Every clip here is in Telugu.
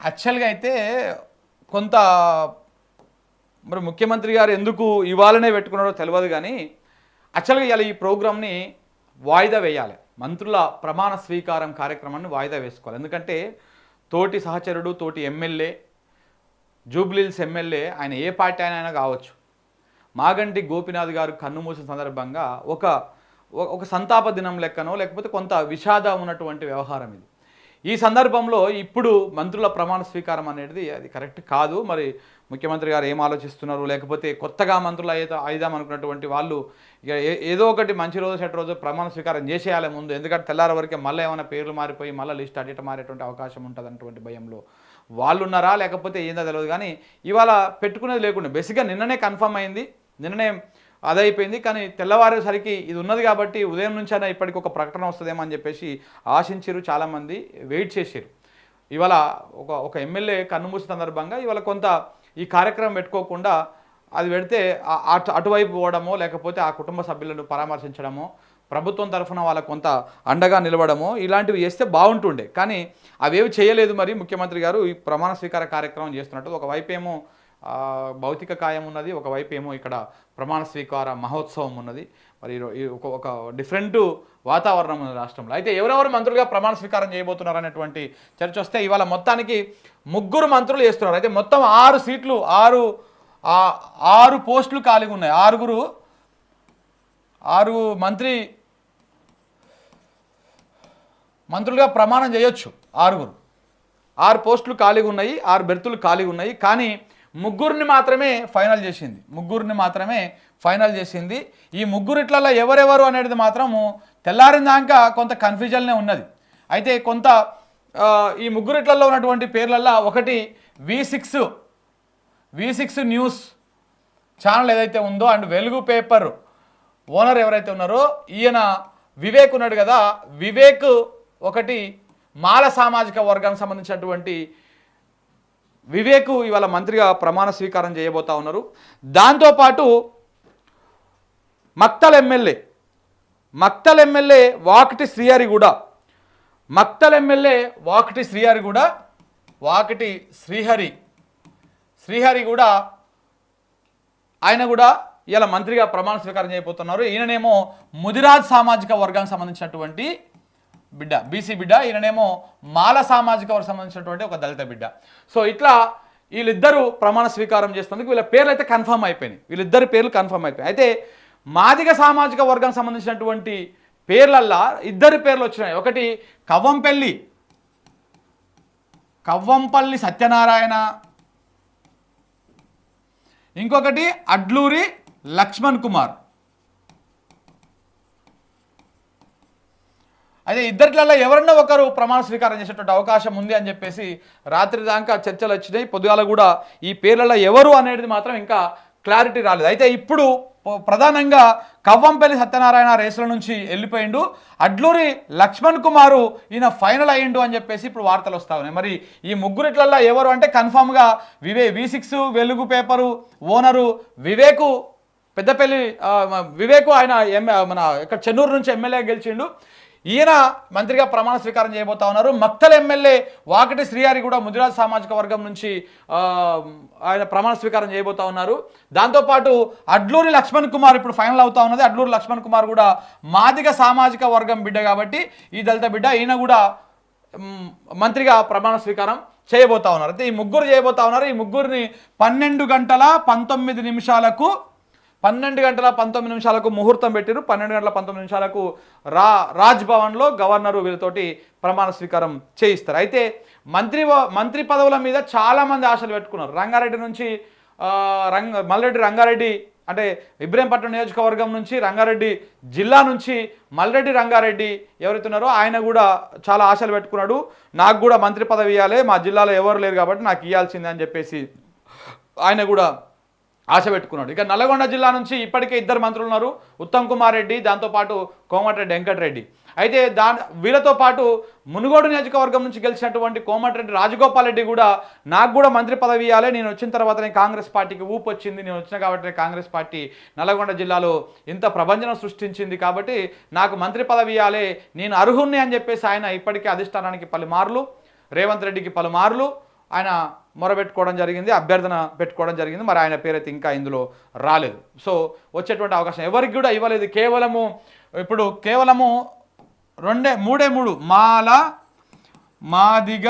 యాక్చువల్గా అయితే కొంత మరి ముఖ్యమంత్రి గారు ఎందుకు ఇవాళనే పెట్టుకున్నారో తెలియదు కానీ యాక్చువల్గా ఇవాళ ఈ ప్రోగ్రామ్ని వాయిదా వేయాలి. మంత్రుల ప్రమాణ స్వీకారం కార్యక్రమాన్ని వాయిదా వేసుకోవాలి. ఎందుకంటే తోటి సహచరుడు, తోటి ఎమ్మెల్యే, జూబ్లీహిల్స్ ఎమ్మెల్యే, ఆయన ఏ పార్టీ అయినా కావచ్చు, మాగంటి గోపీనాథ్ గారు కన్నుమూసిన సందర్భంగా ఒక సంతాప దినం లెక్కనో లేకపోతే కొంత విషాదం ఉన్నటువంటి వ్యవహారం ఇది. ఈ సందర్భంలో ఇప్పుడు మంత్రుల ప్రమాణ స్వీకారం అనేది అది కరెక్ట్ కాదు. మరి ముఖ్యమంత్రి గారు ఏం ఆలోచిస్తున్నారు, లేకపోతే కొత్తగా మంత్రులు అయిదాం అనుకున్నటువంటి వాళ్ళు ఇక ఏదో ఒకటి మంచి రోజు చెడ్డ రోజు ప్రమాణ స్వీకారం చేసేయాలి ముందు. ఎందుకంటే తెల్లారి వరకే మళ్ళీ ఏమైనా పేర్లు మారిపోయి మళ్ళీ లిస్ట్ అడిట మారేటువంటి అవకాశం ఉంటుంది అన్నటువంటి భయంలో వాళ్ళు ఉన్నారా లేకపోతే ఏందో తెలియదు. కానీ ఇవాళ పెట్టుకునేది లేకుండా బేసిక్గా నిన్ననే కన్ఫర్మ్ అయింది, నిన్ననే అదైపోయింది. కానీ తెల్లవారేసరికి ఇది ఉన్నది కాబట్టి ఉదయం నుంచి అయినా ఇప్పటికి ఒక ప్రకటన వస్తుందేమో అని చెప్పేసి ఆశించారు, చాలామంది వెయిట్ చేశారు. ఇవాళ ఒక ఎమ్మెల్యే కన్నుమూసిన సందర్భంగా ఇవాళ కొంత ఈ కార్యక్రమం పెట్టుకోకుండా అది పెడితే అటువైపు పోవడమో లేకపోతే ఆ కుటుంబ సభ్యులను పరామర్శించడమో, ప్రభుత్వం తరఫున వాళ్ళకు కొంత అండగా నిలవడమో ఇలాంటివి చేస్తే బాగుంటుండే. కానీ అవేవి చేయలేదు. మరి ముఖ్యమంత్రి గారు ఈ ప్రమాణ స్వీకార కార్యక్రమం చేస్తున్నట్టు ఒకవైపు ఏమో భౌతిక కాయం ఉన్నది, ఒకవైపు ఏమో ఇక్కడ ప్రమాణ స్వీకార మహోత్సవం ఉన్నది. మరి ఒక డిఫరెంట్ వాతావరణం ఉంది రాష్ట్రంలో. అయితే ఎవరెవరు మంత్రులుగా ప్రమాణ స్వీకారం చేయబోతున్నారు అనేటువంటి చర్చ వస్తే ఇవాళ మొత్తానికి 3 మంత్రులు చేస్తున్నారు. అయితే మొత్తం 6 సీట్లు, 6 పోస్టులు ఖాళీగా ఉన్నాయి. 6 మంత్రులుగా ప్రమాణం చేయొచ్చు. 6 పోస్టులు ఖాళీగా ఉన్నాయి, 6 బెర్తులు ఖాళీగా ఉన్నాయి. కానీ 3 మాత్రమే ఫైనల్ చేసింది. ఈ 3 ఎవరెవరు అనేది మాత్రము తెల్లారిందాక కొంత కన్ఫ్యూజన్నే ఉన్నది. అయితే కొంత ఈ 3 ఉన్నటువంటి పేర్లల్లో ఒకటి V6 న్యూస్ ఛానల్ ఏదైతే ఉందో అండ్ వెలుగు పేపర్ ఓనర్ ఎవరైతే ఉన్నారో ఈయన వివేక్ ఉన్నాడు కదా, వివేక్ ఒకటి మాల సామాజిక వర్గానికి సంబంధించినటువంటి వివేక్ ఇవాళ మంత్రిగా ప్రమాణ స్వీకారం చేయబోతా ఉన్నారు. దాంతోపాటు మక్తల్ ఎమ్మెల్యే వాకిటి శ్రీహరి కూడా ఆయన కూడా ఇలా మంత్రిగా ప్రమాణ స్వీకారం చేయబోతున్నారు. ఈయననేమో ముదిరాజ్ సామాజిక వర్గానికి సంబంధించినటువంటి బిడ్డ, బీసీ బిడ్డ. ఈయననేమో మాల సామాజిక వర్గం సంబంధించినటువంటి ఒక దళిత బిడ్డ. సో ఇట్లా వీళ్ళిద్దరూ ప్రమాణ స్వీకారం చేస్తున్నందుకు వీళ్ళ పేర్లు అయితే కన్ఫర్మ్ అయిపోయినాయి. వీళ్ళిద్దరి పేర్లు కన్ఫర్మ్ అయిపోయాయి. అయితే మాదిగ సామాజిక వర్గానికి సంబంధించినటువంటి పేర్లల్లా 2 పేర్లు వచ్చినాయి. ఒకటి కవ్వంపల్లి సత్యనారాయణ, ఇంకొకటి అడ్లూరి లక్ష్మణ్ కుమార్. అయితే ఇద్దరిలో ఎవరన్నా ఒకరు ప్రమాణ స్వీకారం చేసేటువంటి అవకాశం ఉంది అని చెప్పేసి రాత్రి దాకా చర్చలు వచ్చినాయి. పొద్దుగాల కూడా ఈ పేర్లలో ఎవరు అనేది మాత్రం ఇంకా క్లారిటీ రాలేదు. అయితే ఇప్పుడు ప్రధానంగా కవ్వంపల్లి సత్యనారాయణ రేసుల నుంచి వెళ్ళిపోయిండు, అడ్లూరి లక్ష్మణ్ కుమారు ఈయన ఫైనల్ అయ్యిండు అని చెప్పేసి ఇప్పుడు వార్తలు వస్తూ ఉన్నాయి. మరి ఈ 3 ఎవరు అంటే కన్ఫామ్గా V6 వెలుగు పేపరు ఓనరు వివేకు, పెద్దపల్లి వివేకు, ఆయన మన ఇక్కడ చెన్నూరు నుంచి ఎమ్మెల్యే గెలిచిండు. ఈయన మంత్రిగా ప్రమాణ స్వీకారం చేయబోతా ఉన్నారు. మక్తల్ ఎమ్మెల్యే వాకిటి శ్రీహరి కూడా ముదిరాజ్ సామాజిక వర్గం నుంచి ఆయన ప్రమాణ స్వీకారం చేయబోతా ఉన్నారు. దాంతోపాటు అడ్లూరి లక్ష్మణ్ కుమార్ ఇప్పుడు ఫైనల్ అవుతా ఉన్నది. అడ్లూరి లక్ష్మణ్ కుమార్ కూడా మాదిగ సామాజిక వర్గం బిడ్డ కాబట్టి ఈ దళిత బిడ్డ, ఈయన కూడా మంత్రిగా ప్రమాణ స్వీకారం చేయబోతా ఉన్నారు. అయితే ఈ 3 చేయబోతా ఉన్నారు. ఈ 3ని 12 గంటల 19 నిమిషాలకు ముహూర్తం పెట్టారు. 12 గంటల 19 నిమిషాలకు రాజ్ భవన్లో గవర్నరు వీళ్ళతోటి ప్రమాణ స్వీకారం చేయిస్తారు. అయితే మంత్రి పదవుల మీద చాలామంది ఆశలు పెట్టుకున్నారు. రంగారెడ్డి నుంచి మల్రెడ్డి రంగారెడ్డి అంటే ఇబ్రహీంపట్నం నియోజకవర్గం నుంచి, రంగారెడ్డి జిల్లా నుంచి మల్రెడ్డి రంగారెడ్డి ఎవరైతే ఉన్నారో ఆయన కూడా చాలా ఆశలు పెట్టుకున్నాడు. నాకు కూడా మంత్రి పదవి ఇవ్వాలి, మా జిల్లాలో ఎవరు లేరు కాబట్టి నాకు ఇవ్వాల్సిందే అని చెప్పేసి ఆయన కూడా ఆశ పెట్టుకున్నాడు. ఇక నల్గొండ జిల్లా నుంచి ఇప్పటికే 2 మంత్రులు ఉన్నారు, ఉత్తమ్ కుమార్ రెడ్డి, దాంతోపాటు కోమటిరెడ్డి వెంకటరెడ్డి. అయితే వీళ్ళతో పాటు మునుగోడు నియోజకవర్గం నుంచి గెలిచినటువంటి కోమటిరెడ్డి రాజగోపాల్ రెడ్డి కూడా నాకు కూడా మంత్రి పదవి ఇవ్వాలి, నేను వచ్చిన తర్వాతనే కాంగ్రెస్ పార్టీకి ఊపు వచ్చింది, నేను వచ్చిన కాబట్టి కాంగ్రెస్ పార్టీ నల్గొండ జిల్లాలో ఇంత ప్రభంజనం సృష్టించింది కాబట్టి నాకు మంత్రి పదవి ఇవ్వాలి, నేను అర్హుణ్ణి అని చెప్పేసి ఆయన ఇప్పటికే అధిష్టానానికి పలుమార్లు, రేవంత్ రెడ్డికి పలుమార్లు ఆయన మొరబెట్టుకోవడం జరిగింది, అభ్యర్థన పెట్టుకోవడం జరిగింది. మరి ఆయన పేరైతే ఇంకా ఇందులో రాలేదు. సో వచ్చేటువంటి అవకాశం ఎవరికి కూడా ఇవ్వలేదు. కేవలము ఇప్పుడు కేవలము మూడే మూడు మాల, మాదిగ,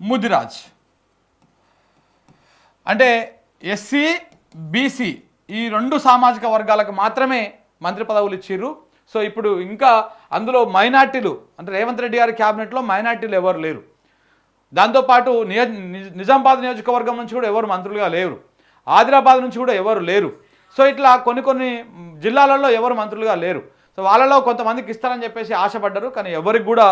ముదిరాజ్, అంటే ఎస్సీ, బీసీ ఈ 2 సామాజిక వర్గాలకు మాత్రమే మంత్రి పదవులు ఇచ్చిర్రు. సో ఇప్పుడు ఇంకా అందులో మైనార్టీలు, అంటే రేవంత్ రెడ్డి గారి క్యాబినెట్లో మైనార్టీలు ఎవరు లేరు. దాంతోపాటు నిజామాబాద్ నియోజకవర్గం నుంచి కూడా ఎవరు మంత్రులుగా లేరు, ఆదిలాబాద్ నుంచి కూడా ఎవరు లేరు. సో ఇట్లా కొన్ని జిల్లాలలో ఎవరు మంత్రులుగా లేరు. సో వాళ్ళలో కొంతమందికి ఇస్తారని చెప్పేసి ఆశపడ్డారు, కానీ ఎవరికి కూడా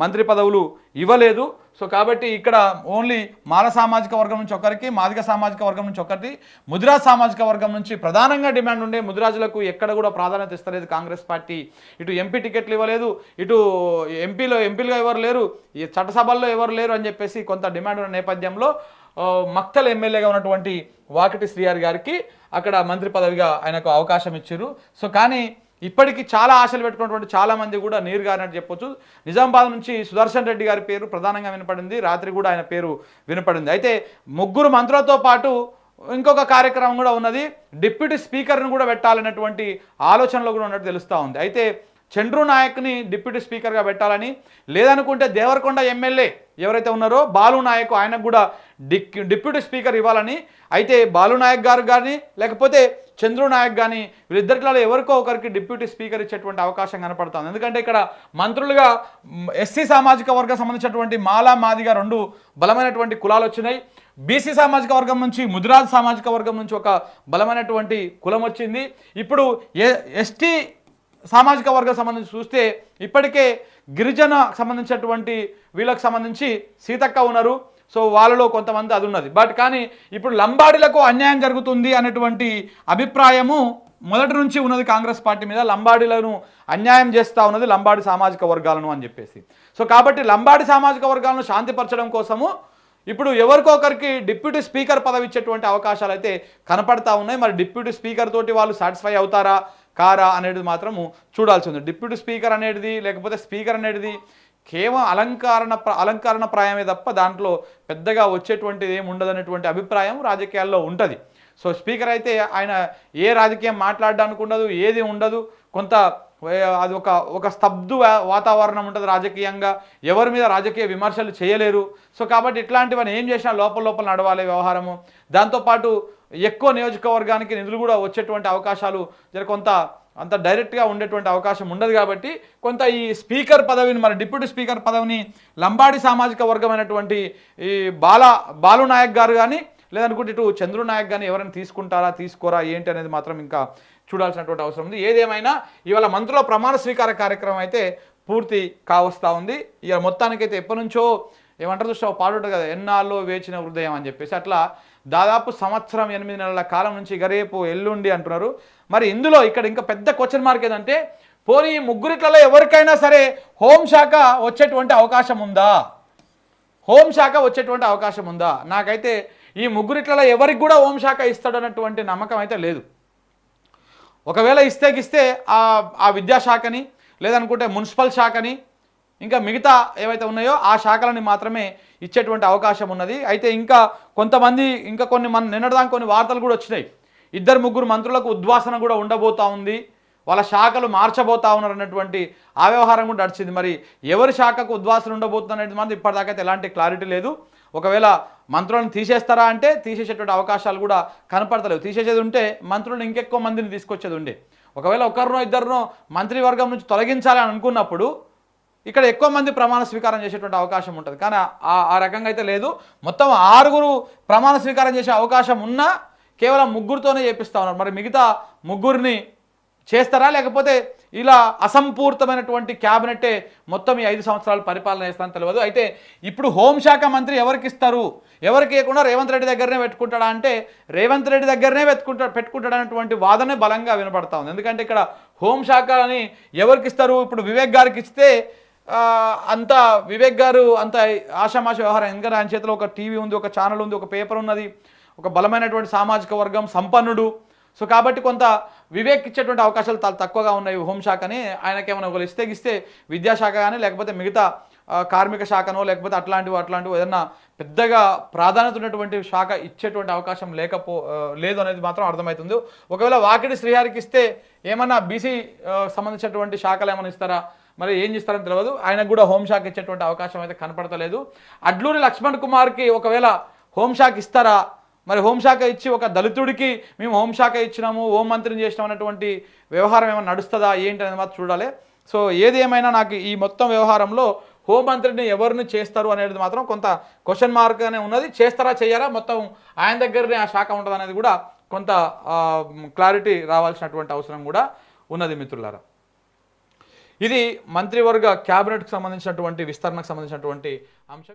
మంత్రి పదవులు ఇవ్వలేదు. సో కాబట్టి ఇక్కడ ఓన్లీ మాల సామాజిక వర్గం నుంచి ఒకరికి, మాదిగ సామాజిక వర్గం నుంచి ఒకరికి, ముదిరాజ్ సామాజిక వర్గం నుంచి ప్రధానంగా డిమాండ్ ఉండే ముదిరాజులకు ఎక్కడ కూడా ప్రాధాన్యత ఇస్తలేదు కాంగ్రెస్ పార్టీ. ఇటు ఎంపీ టికెట్లు ఇవ్వలేదు, ఇటు ఎంపీలుగా ఎవరు లేరు, ఈ చట్టసభల్లో ఎవరు లేరు అని చెప్పేసి కొంత డిమాండ్ ఉన్న నేపథ్యంలో మక్తల్ ఎమ్మెల్యేగా ఉన్నటువంటి వాకిటి శ్రీహరి గారికి అక్కడ మంత్రి పదవిగా ఆయనకు అవకాశం ఇచ్చారు. సో కానీ ఇప్పటికీ చాలా ఆశలు పెట్టుకున్నటువంటి చాలామంది కూడా నీరు గారినట్టు చెప్పొచ్చు. నిజామాబాద్ నుంచి సుదర్శన్ రెడ్డి గారి పేరు ప్రధానంగా వినపడింది, రాత్రి కూడా ఆయన పేరు వినపడింది. అయితే 3 మంత్రులతో పాటు ఇంకొక కార్యక్రమం కూడా ఉన్నది, డిప్యూటీ స్పీకర్ను కూడా పెట్టాలన్నటువంటి ఆలోచనలో కూడా ఉన్నట్టు తెలుస్తూ ఉంది. అయితే చంద్రు నాయక్ని డిప్యూటీ స్పీకర్గా పెట్టాలని, లేదనుకుంటే దేవరకొండ ఎమ్మెల్యే ఎవరైతే ఉన్నారో బాలు నాయక్ ఆయనకు కూడా డిప్యూటీ స్పీకర్ ఇవ్వాలని. అయితే బాలు నాయక్ గారు కానీ లేకపోతే చంద్రు నాయక్ కానీ వీళ్ళిద్దరిలో ఎవరికో ఒకరికి డిప్యూటీ స్పీకర్ ఇచ్చేటువంటి అవకాశం కనపడుతుంది. ఎందుకంటే ఇక్కడ మంత్రులుగా ఎస్సీ సామాజిక వర్గం సంబంధించినటువంటి మాలా, మాదిగ 2 బలమైనటువంటి కులాలు వచ్చినాయి. బీసీ సామాజిక వర్గం నుంచి, ముదిరాజ్ సామాజిక వర్గం నుంచి ఒక బలమైనటువంటి కులం వచ్చింది. ఇప్పుడు ఎస్టీ సామాజిక వర్గం సంబంధించి చూస్తే ఇప్పటికే గిరిజన సంబంధించినటువంటి వీళ్ళకి సంబంధించి సీతక్క ఉన్నారు. సో వాళ్ళలో కొంతమంది అది ఉన్నది. బట్ కానీ ఇప్పుడు లంబాడీలకు అన్యాయం జరుగుతుంది అనేటువంటి అభిప్రాయము మొదటి నుంచి ఉన్నది కాంగ్రెస్ పార్టీ మీద. లంబాడీలను అన్యాయం చేస్తూ ఉన్నది లంబాడీ సామాజిక వర్గాలను అని చెప్పేసి. సో కాబట్టి లంబాడీ సామాజిక వర్గాలను శాంతిపరచడం కోసము ఇప్పుడు ఎవరికొకరికి డిప్యూటీ స్పీకర్ పదవి ఇచ్చేటువంటి అవకాశాలు అయితే కనపడతా ఉన్నాయి. మరి డిప్యూటీ స్పీకర్ తోటి వాళ్ళు సాటిస్ఫై అవుతారా కారా అనేది మాత్రము చూడాల్సి ఉంది. డిప్యూటీ స్పీకర్ అనేది లేకపోతే స్పీకర్ అనేది కేవలం అలంకరణ ప్రాయమే తప్ప దాంట్లో పెద్దగా వచ్చేటువంటిది ఏమి ఉండదనేటువంటి అభిప్రాయం రాజకీయాల్లో ఉంటుంది. సో స్పీకర్ అయితే ఆయన ఏ రాజకీయం మాట్లాడడానికి ఉండదు, ఏది ఉండదు, కొంత అది ఒక స్తబ్దు వాతావరణం ఉంటుంది రాజకీయంగా, ఎవరి మీద రాజకీయ విమర్శలు చేయలేరు. సో కాబట్టి ఇట్లాంటివన్నీ ఏం చేసినా లోపల నడవాలి వ్యవహారము. దాంతోపాటు ఎక్కువ నియోజకవర్గానికి నిధులు కూడా వచ్చేటువంటి అవకాశాలు కొంత అంత డైరెక్ట్గా ఉండేటువంటి అవకాశం ఉండదు. కాబట్టి కొంత ఈ స్పీకర్ పదవిని, మరి డిప్యూటీ స్పీకర్ పదవిని లంబాడి సామాజిక వర్గమైనటువంటి ఈ బాలు నాయక్ గారు కానీ లేదనుకుంటే ఇటు చంద్రు నాయక్ కానీ ఎవరైనా తీసుకుంటారా తీసుకోరా ఏంటి అనేది మాత్రం ఇంకా చూడాల్సినటువంటి అవసరం ఉంది. ఏదేమైనా ఇవాళ మంత్రుల ప్రమాణ స్వీకార కార్యక్రమం అయితే పూర్తి కావస్తూ ఉంది. ఇక మొత్తానికైతే ఎప్పటి నుంచో ఏమంటారు చూస్తే పాట ఉంటుంది కదా, ఎన్నాళ్ళు వేచిన హృదయం అని చెప్పేసి, అట్లా దాదాపు సంవత్సరం 8 నెలల కాలం నుంచి ఇక రేపు ఎల్లుండి అంటున్నారు. మరి ఇందులో ఇక్కడ ఇంకా పెద్ద క్వశ్చన్ మార్క్ ఏదంటే, పోనీ ఈ ముగ్గురిట్లలో ఎవరికైనా సరే హోంశాఖ వచ్చేటువంటి అవకాశం ఉందా? హోంశాఖ వచ్చేటువంటి అవకాశం ఉందా? నాకైతే ఈ ముగ్గురిట్లలో ఎవరికి కూడా హోంశాఖ ఇస్తాడన్నటువంటి నమ్మకం అయితే లేదు. ఒకవేళ ఇస్తే ఆ విద్యాశాఖని లేదనుకుంటే మున్సిపల్ శాఖని ఇంకా మిగతా ఏవైతే ఉన్నాయో ఆ శాఖలని మాత్రమే ఇచ్చేటువంటి అవకాశం ఉన్నది. అయితే ఇంకా కొంతమంది నిన్నటిదాకా కొన్ని వార్తలు కూడా వచ్చినాయి, 2-3 మంత్రులకు ఉద్వాసన కూడా ఉండబోతా ఉంది, వాళ్ళ శాఖలు మార్చబోతా ఉన్నారు అన్నటువంటి ఆ వ్యవహారం కూడా నడిచింది. మరి ఎవరి శాఖకు ఉద్వాసన ఉండబోతుంది అనేది మాత్రం ఇప్పటిదాకైతే ఎలాంటి క్లారిటీ లేదు. ఒకవేళ మంత్రులను తీసేస్తారా అంటే తీసేసేటువంటి అవకాశాలు కూడా కనపడతలేవు. తీసేసేది ఉంటే మంత్రులను ఇంకెక్కువ మందిని తీసుకొచ్చేది ఉండే. ఒకవేళ 1-2 మంత్రివర్గం నుంచి తొలగించాలి అని అనుకున్నప్పుడు ఇక్కడ ఎక్కువ మంది ప్రమాణ స్వీకారం చేసేటువంటి అవకాశం ఉంటుంది. కానీ ఆ రకంగా అయితే లేదు. మొత్తం 6 ప్రమాణ స్వీకారం చేసే అవకాశం ఉన్నా కేవలం 3తోనే చేపిస్తూ ఉన్నారు. మరి మిగతా 3 చేస్తారా లేకపోతే ఇలా అసంపూర్తమైనటువంటి క్యాబినెట్టే మొత్తం ఈ 5 సంవత్సరాలు పరిపాలన చేస్తానని తెలియదు. అయితే ఇప్పుడు హోంశాఖ మంత్రి ఎవరికి ఇస్తారు, ఎవరికి ఇవ్వకుండా రేవంత్ రెడ్డి దగ్గరనే పెట్టుకుంటాడా అంటే రేవంత్ రెడ్డి దగ్గరనే పెట్టుకుంటాడనేటువంటి వాదనే బలంగా వినపడతా ఉంది. ఎందుకంటే ఇక్కడ హోంశాఖని ఎవరికి ఇస్తారు, ఇప్పుడు వివేక్ గారికి ఇస్తే అంత వివేక్ గారు అంత ఆషామాష వ్యవహారం. ఎందుకంటే ఆయన చేతిలో ఒక టీవీ ఉంది, ఒక ఛానల్ ఉంది, ఒక పేపర్ ఉన్నది, ఒక బలమైనటువంటి సామాజిక వర్గం, సంపన్నుడు. సో కాబట్టి కొంత వివేక్ ఇచ్చేటువంటి అవకాశాలు తక్కువగా ఉన్నాయి హోంశాఖని. ఆయనకేమైనా ఒకరు ఇస్తే విద్యాశాఖ కానీ లేకపోతే మిగతా కార్మిక శాఖనో లేకపోతే అట్లాంటివి ఏదన్నా పెద్దగా ప్రాధాన్యత ఉన్నటువంటి శాఖ ఇచ్చేటువంటి అవకాశం లేదు అనేది మాత్రం అర్థమవుతుంది. ఒకవేళ వాకిడి శ్రీహరికి ఇస్తే ఏమన్నా బీసీ సంబంధించినటువంటి శాఖలు ఏమైనా ఇస్తారా, మరి ఏం చేస్తారని తెలియదు. ఆయనకు కూడా హోంశాఖ ఇచ్చేటువంటి అవకాశం అయితే కనపడతలేదు. అడ్లూరి లక్ష్మణ్ కుమార్కి ఒకవేళ హోంశాఖ ఇస్తారా, మరి హోంశాఖ ఇచ్చి ఒక దళితుడికి మేము హోంశాఖ ఇచ్చినాము, హోంమంత్రిని చేసినాం అన్నటువంటి వ్యవహారం ఏమైనా నడుస్తుందా ఏంటి అనేది మాత్రం చూడాలి. సో ఏది ఏమైనా నాకు ఈ మొత్తం వ్యవహారంలో హోంమంత్రిని ఎవరిని చేస్తారు అనేది మాత్రం కొంత క్వశ్చన్ మార్క్గానే ఉన్నది. చేస్తారా చేయరా, మొత్తం ఆయన దగ్గరనే ఆ శాఖ ఉంటుంది అనేది కూడా కొంత క్లారిటీ రావాల్సినటువంటి అవసరం కూడా ఉన్నది మిత్రులారా. ఇది మంత్రివర్గ క్యాబినెట్కి సంబంధించినటువంటి విస్తరణకు సంబంధించినటువంటి అంశం.